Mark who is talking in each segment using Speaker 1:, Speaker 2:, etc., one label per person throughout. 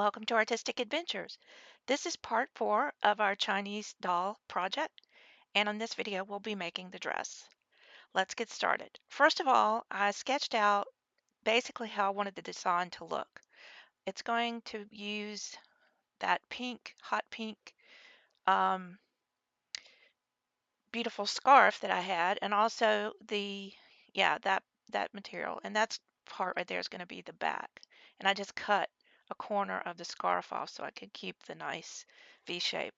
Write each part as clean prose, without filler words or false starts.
Speaker 1: Welcome to Artistic Adventures. This is part 4 of our Chinese doll project, and on this video we'll be making the dress. Let's get started. First of all, I sketched out basically how I wanted the design to look. It's going to use that pink, hot pink, um, beautiful scarf that I had, and also that material, and that's part right there is going to be the back. And I just cut a corner of the scarf off so I could keep the nice V shape.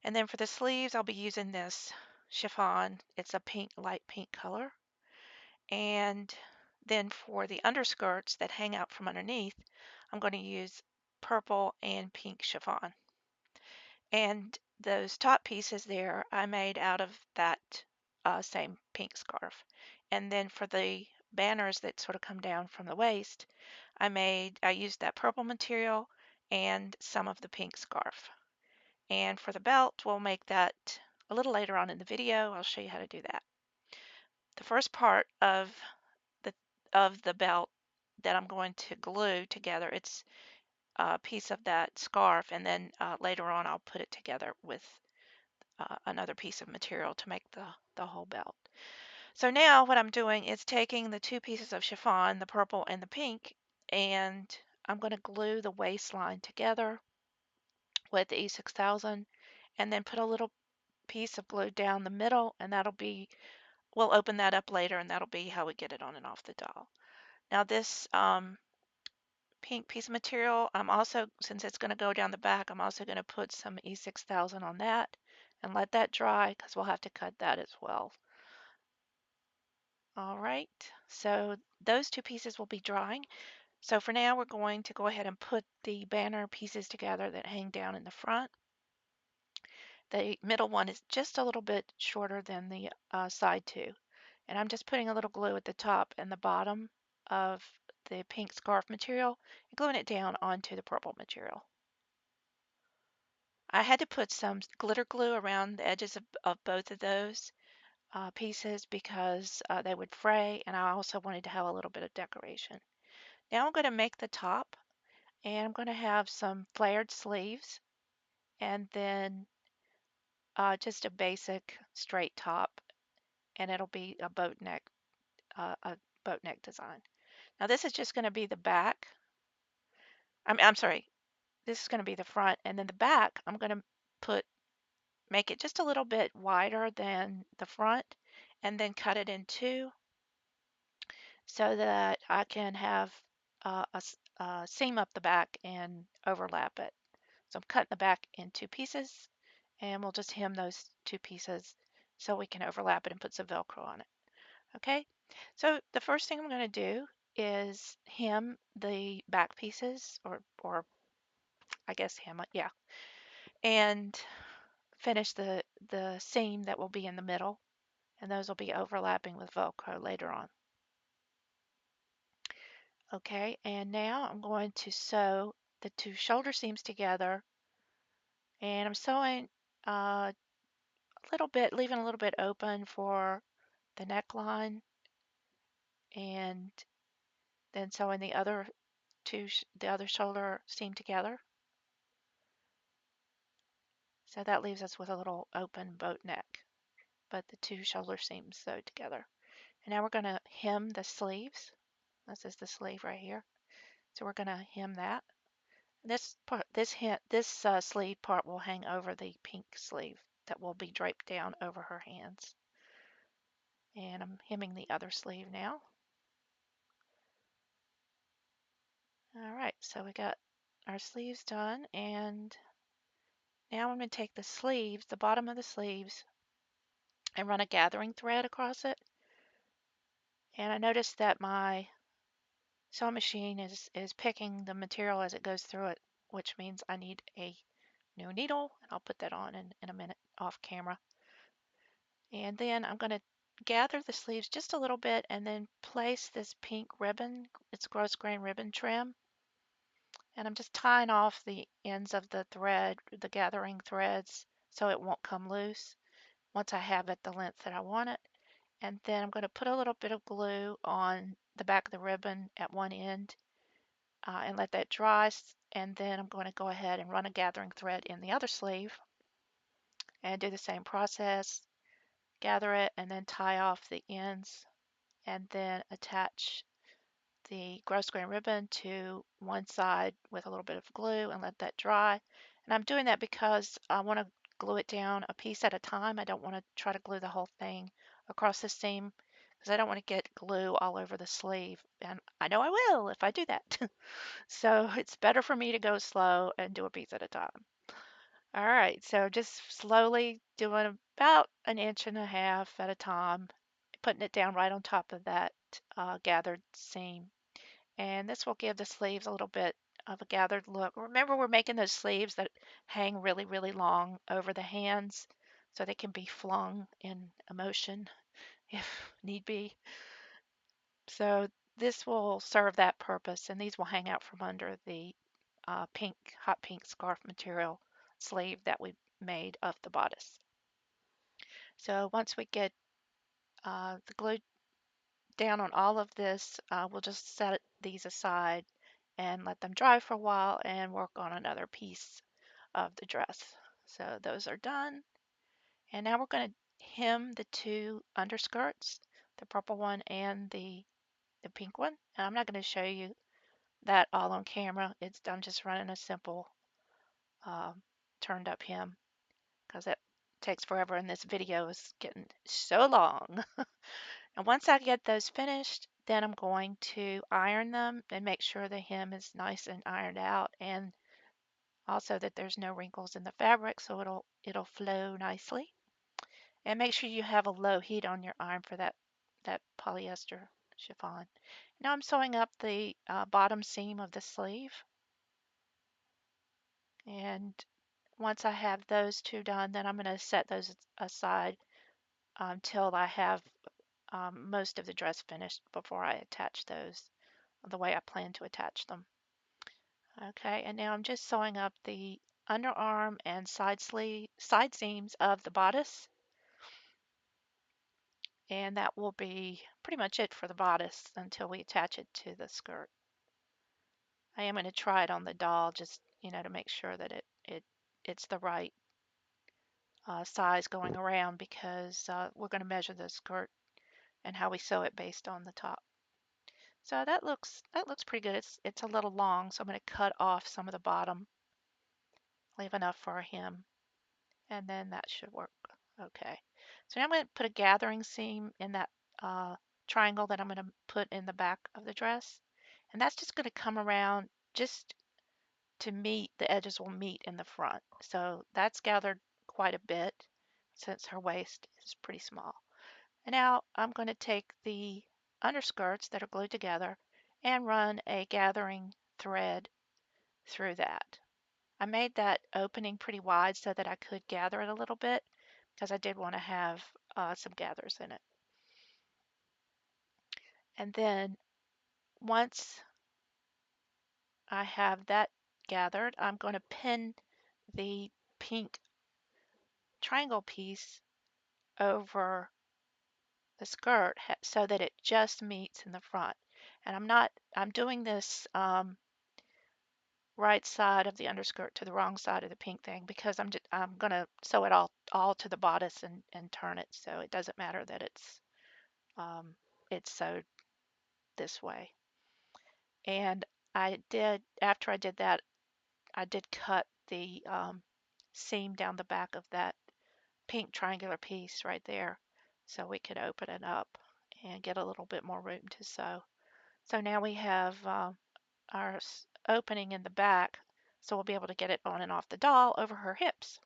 Speaker 1: And then for the sleeves, I'll be using this chiffon. It's a pink, light pink color. And then for the underskirts that hang out from underneath, I'm going to use purple and pink chiffon. And those top pieces there I made out of that same pink scarf. And then for the banners that sort of come down from the waist, I used that purple material and some of the pink scarf. And for the belt, we'll make that a little later on in the video. I'll show you how to do that. The first part the of the belt that I'm going to glue together, it's a piece of that scarf, and then later on I'll put it together with another piece of material to make the whole belt. So now what I'm doing is taking the two pieces of chiffon, the purple and the pink, and I'm going to glue the waistline together with the E6000 and then put a little piece of glue down the middle, and we'll open that up later, and that'll be how we get it on and off the doll. Now this pink piece of material, since it's going to go down the back, I'm also going to put some E6000 on that and let that dry because we'll have to cut that as well. All right, so those two pieces will be drying. So for now, we're going to go ahead and put the banner pieces together that hang down in the front. The middle one is just a little bit shorter than the side two. And I'm just putting a little glue at the top and the bottom of the pink scarf material and gluing it down onto the purple material. I had to put some glitter glue around the edges of both of those pieces because they would fray, and I also wanted to have a little bit of decoration. Now I'm going to make the top, and I'm going to have some flared sleeves and then just a basic straight top, and it'll be a boat neck design. Now this is just going to be the back. I'm sorry, this is going to be the front, and then the back I'm going to make it just a little bit wider than the front, and then cut it in two so that I can have a seam up the back and overlap it. So I'm cutting the back in two pieces, and we'll just hem those two pieces so we can overlap it and put some Velcro on it. Okay, so the first thing I'm going to do is hem the back pieces, or I guess hem it, yeah, and finish the seam that will be in the middle, and those will be overlapping with Velcro later on. Okay, and now I'm going to sew the two shoulder seams together, and I'm sewing a little bit, leaving a little bit open for the neckline, and then sewing the other the other shoulder seam together. So that leaves us with a little open boat neck, but the two shoulder seams sewed together. And now we're going to hem the sleeves. This is the sleeve right here. So we're going to hem that. This part, this sleeve part will hang over the pink sleeve that will be draped down over her hands. And I'm hemming the other sleeve now. All right, so we got our sleeves done, and now I'm going to take the sleeves, the bottom of the sleeves, and run a gathering thread across it. And I noticed that my sewing machine is picking the material as it goes through it, which means I need a new needle, and I'll put that on in a minute off camera. And then I'm going to gather the sleeves just a little bit and then place this pink ribbon, it's gross grain ribbon trim, and I'm just tying off the ends of the thread, the gathering threads, so it won't come loose once I have it the length that I want it. And then I'm going to put a little bit of glue on the back of the ribbon at one end and let that dry. And then I'm going to go ahead and run a gathering thread in the other sleeve and do the same process. Gather it and then tie off the ends and then attach the gross grain ribbon to one side with a little bit of glue and let that dry. And I'm doing that because I want to glue it down a piece at a time. I don't want to try to glue the whole thing across the seam because I don't want to get glue all over the sleeve. And I know I will if I do that. So it's better for me to go slow and do a piece at a time. All right, so just slowly doing about an inch and a half at a time, putting it down right on top of that gathered seam. And this will give the sleeves a little bit of a gathered look. Remember, we're making those sleeves that hang really, really long over the hands so they can be flung in a motion if need be. So this will serve that purpose, and these will hang out from under the pink, hot pink scarf material sleeve that we made of the bodice. So once we get the glue down on all of this, we'll just set these aside and let them dry for a while and work on another piece of the dress. So those are done. And now we're going to hem the two underskirts, the purple one and the pink one. And I'm not going to show you that all on camera. I'm just running a simple um, turned up hem because it takes forever and this video is getting so long. And once I get those finished, then I'm going to iron them and make sure the hem is nice and ironed out and also that there's no wrinkles in the fabric so it'll flow nicely. And make sure you have a low heat on your iron for that polyester chiffon. Now I'm sewing up the bottom seam of the sleeve, and once I have those two done, then I'm going to set those aside until I have most of the dress finished before I attach those the way I plan to attach them. Okay, and now I'm just sewing up the underarm and side seams of the bodice, and that will be pretty much it for the bodice until we attach it to the skirt. I am going to try it on the doll just to make sure that it's the right size going around because we're going to measure the skirt and how we sew it based on the top. So that looks pretty good. It's a little long, so I'm going to cut off some of the bottom, leave enough for a hem, and then that should work. Okay. So now I'm going to put a gathering seam in that triangle that I'm going to put in the back of the dress, and that's just going to come around just to meet, the edges will meet in the front. So that's gathered quite a bit since her waist is pretty small. And now I'm going to take the underskirts that are glued together and run a gathering thread through that. I made that opening pretty wide so that I could gather it a little bit because I did want to have some gathers in it. And then once I have that gathered, I'm going to pin the pink triangle piece over the skirt so that it just meets in the front. And I'm doing this right side of the underskirt to the wrong side of the pink thing because I'm gonna sew it all to the bodice and turn it so it doesn't matter that it's sewed this way. And after I did that, I did cut the seam down the back of that pink triangular piece right there so we could open it up and get a little bit more room to sew. So now we have our opening in the back, so we'll be able to get it on and off the doll over her hips.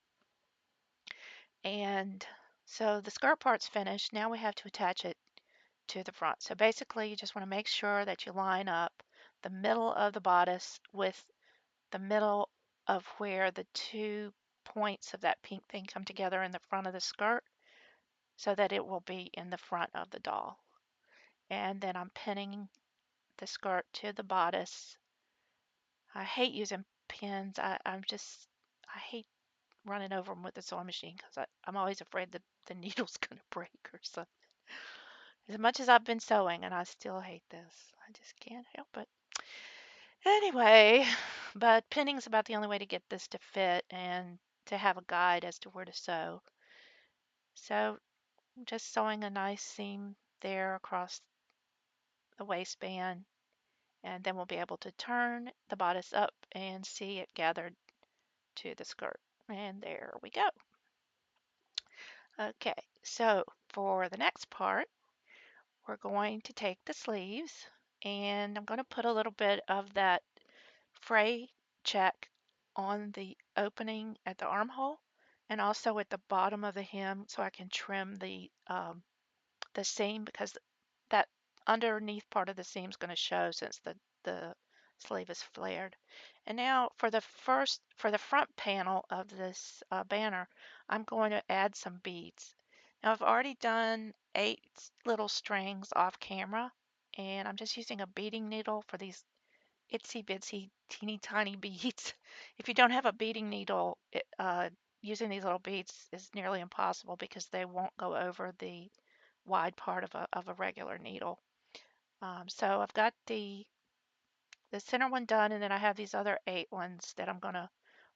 Speaker 1: And so the skirt part's finished. Now we have to attach it to the front. So basically you just want to make sure that you line up the middle of the bodice with the middle of where the two points of that pink thing come together in the front of the skirt so that it will be in the front of the doll. And then I'm pinning the skirt to the bodice. I hate using pins. I hate running over them with the sewing machine because I'm always afraid that the needle's going to break or something. As much as I've been sewing and I still hate this. I just can't help it. Anyway, but pinning's about the only way to get this to fit and to have a guide as to where to sew. So I'm just sewing a nice seam there across the waistband, and then we'll be able to turn the bodice up and see it gathered to the skirt. And there we go. Okay, so for the next part, we're going to take the sleeves, and I'm going to put a little bit of that fray check on the opening at the armhole and also at the bottom of the hem so I can trim the seam, because that underneath part of the seam is going to show since the sleeve is flared. And now for the front panel of this banner, I'm going to add some beads. Now I've already done 8 little strings off camera, and I'm just using a beading needle for these itsy bitsy teeny tiny beads. If you don't have a beading needle, using these little beads is nearly impossible because they won't go over the wide part of a regular needle. So I've got the center one done, and then I have these other 8 ones that I'm going to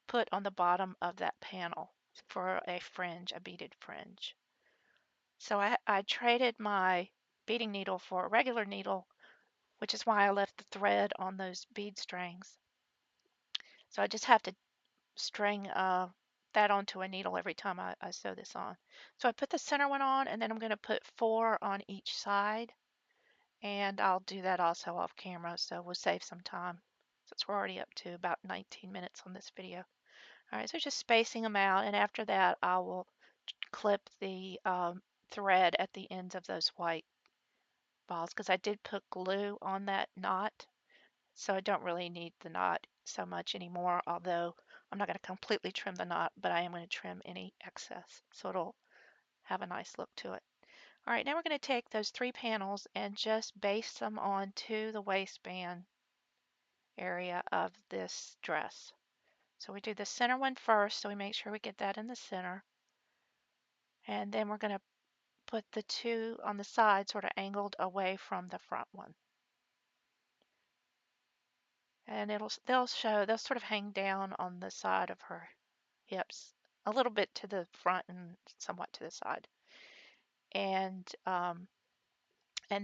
Speaker 1: put on the bottom of that panel for a fringe, a beaded fringe. So I traded my beading needle for a regular needle, which is why I left the thread on those bead strings. So I just have to string that onto a needle every time I sew this on. So I put the center one on, and then I'm going to put 4 on each side, and I'll do that also off camera, so we'll save some time since we're already up to about 19 minutes on this video. All right, so just spacing them out, and after that I will clip the thread at the ends of those white balls, because I did put glue on that knot, so I don't really need the knot so much anymore, although I'm not going to completely trim the knot, but I am going to trim any excess, so it'll have a nice look to it. All right, now we're going to take those 3 panels and just baste them onto the waistband area of this dress. So we do the center one first, so we make sure we get that in the center. And then we're going to put the 2 on the side sort of angled away from the front one. And they'll sort of hang down on the side of her hips, a little bit to the front and somewhat to the side. And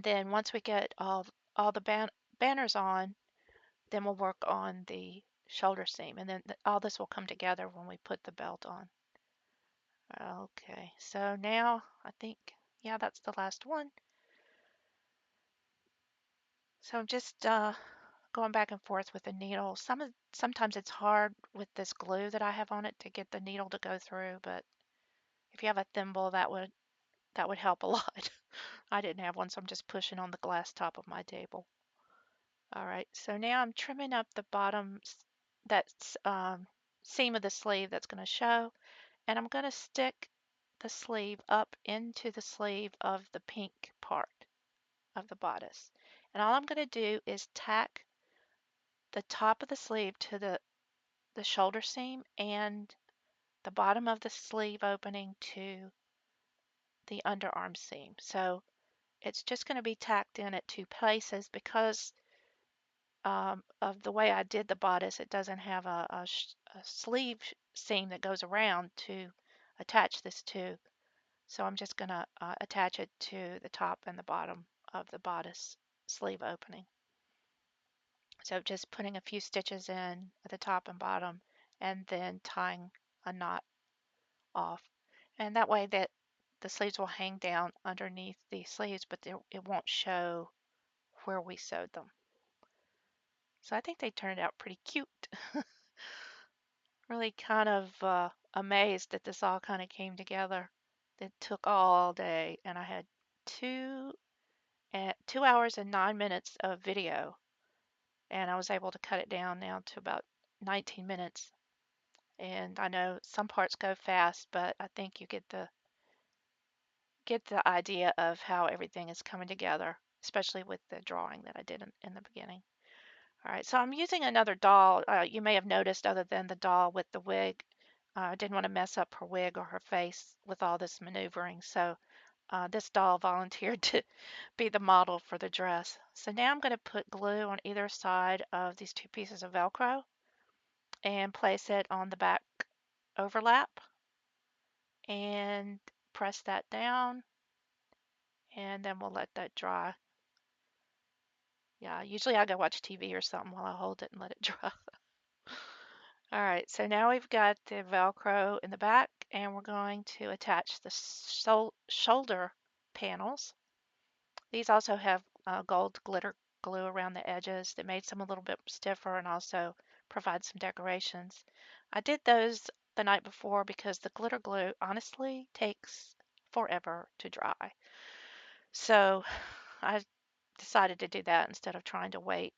Speaker 1: then once we get all the banners on, then we'll work on the shoulder seam, and then all this will come together when we put the belt on. Okay, so now I think, yeah, that's the last one. So I'm just going back and forth with the needle. Sometimes it's hard with this glue that I have on it to get the needle to go through, but if you have a thimble, that would help a lot. I didn't have one, so I'm just pushing on the glass top of my table. All right, so now I'm trimming up the bottom, that's seam of the sleeve that's going to show, and I'm going to stick the sleeve up into the sleeve of the pink part of the bodice. And all I'm going to do is tack the top of the sleeve to the shoulder seam and the bottom of the sleeve opening to the underarm seam. So it's just going to be tacked in at 2 places because of the way I did the bodice. It doesn't have a sleeve seam that goes around to attach this to. So I'm just going to attach it to the top and the bottom of the bodice sleeve opening. So just putting a few stitches in at the top and bottom, and then tying a knot off. And that way that the sleeves will hang down underneath the sleeves, but it won't show where we sewed them. So I think they turned out pretty cute. Really kind of amazed that this all kind of came together. It took all day, and I had 2 hours and 9 minutes of video, and I was able to cut it down now to about 19 minutes. And I know some parts go fast, but I think you get the idea of how everything is coming together, especially with the drawing that I did in the beginning. All right, so I'm using another doll. You may have noticed, other than the doll with the wig, I didn't want to mess up her wig or her face with all this maneuvering. So This doll volunteered to be the model for the dress. So now I'm going to put glue on either side of these two pieces of Velcro and place it on the back overlap and press that down, and then we'll let that dry. Yeah, usually I go watch TV or something while I hold it and let it dry. All right, so now we've got the Velcro in the back, and we're going to attach the shoulder panels. These also have gold glitter glue around the edges that makes them a little bit stiffer and also provides some decorations. I did those the night before because the glitter glue honestly takes forever to dry. So I decided to do that instead of trying to wait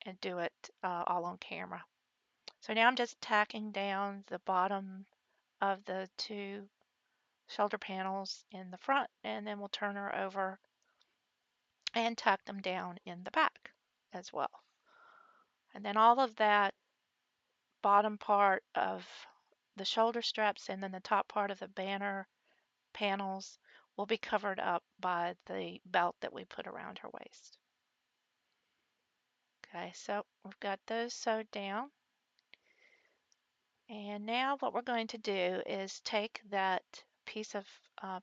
Speaker 1: and do it all on camera. So now I'm just tacking down the bottom of the two shoulder panels in the front, and then we'll turn her over and tack them down in the back as well. And then all of that bottom part of the shoulder straps and then the top part of the banner panels will be covered up by the belt that we put around her waist. Okay, so we've got those sewed down. And now what we're going to do is take that piece of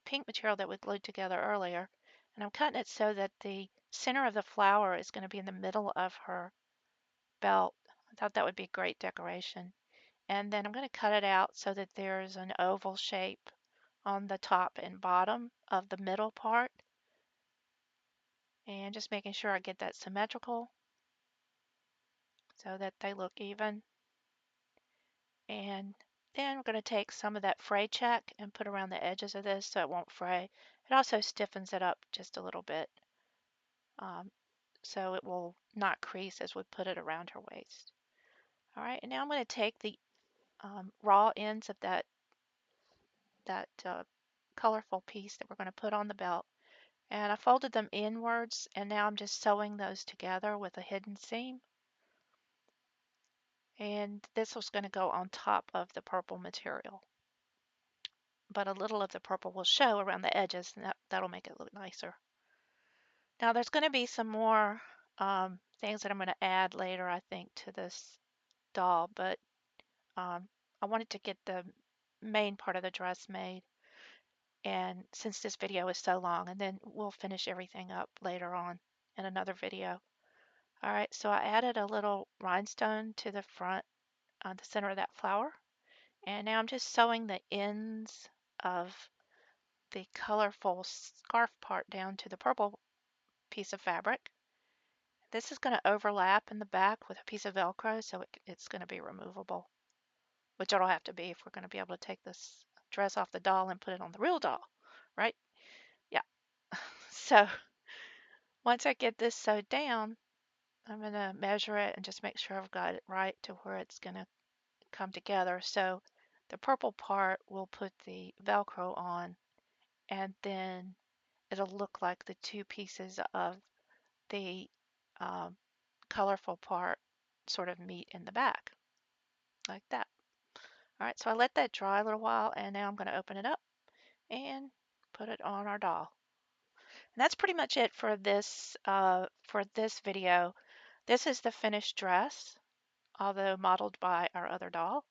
Speaker 1: pink material that we glued together earlier, and I'm cutting it so that the center of the flower is going to be in the middle of her belt. I thought that would be great decoration. And then I'm going to cut it out so that there's an oval shape on the top and bottom of the middle part. And just making sure I get that symmetrical so that they look even. And then we're going to take some of that fray check and put around the edges of this so it won't fray. It also stiffens it up just a little bit, um, so it will not crease as we put it around her waist. All right, and now I'm going to take the raw ends of that colorful piece that we're going to put on the belt, and I folded them inwards, and now I'm just sewing those together with a hidden seam. And this was going to go on top of the purple material, but a little of the purple will show around the edges, and that'll make it look nicer. Now there's going to be some more things that I'm going to add later, I think, to this doll, but I wanted to get the main part of the dress made, and since this video is so long, and then we'll finish everything up later on in another video. All right, so I added a little rhinestone to the front, the center of that flower, and now I'm just sewing the ends of the colorful scarf part down to the purple piece of fabric. This is going to overlap in the back with a piece of Velcro, so it's going to be removable, which it'll have to be if we're going to be able to take this dress off the doll and put it on the real doll, right? Yeah. So once I get this sewed down, I'm going to measure it and just make sure I've got it right to where it's going to come together. So the purple part will put the Velcro on, and then it'll look like the two pieces of the um, colorful part sort of meet in the back, like that. All right, so I let that dry a little while, and now I'm going to open it up and put it on our doll. And that's pretty much it for this video. This is the finished dress, although modeled by our other doll.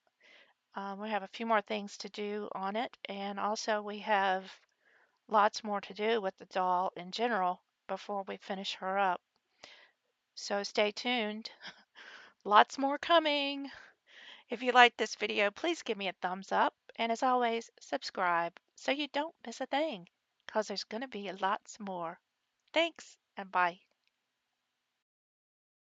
Speaker 1: We have a few more things to do on it, and also we have lots more to do with the doll in general before we finish her up. So stay tuned. Lots more coming. If you liked this video, please give me a thumbs up. And as always, subscribe so you don't miss a thing, because there's going to be lots more. Thanks, and bye.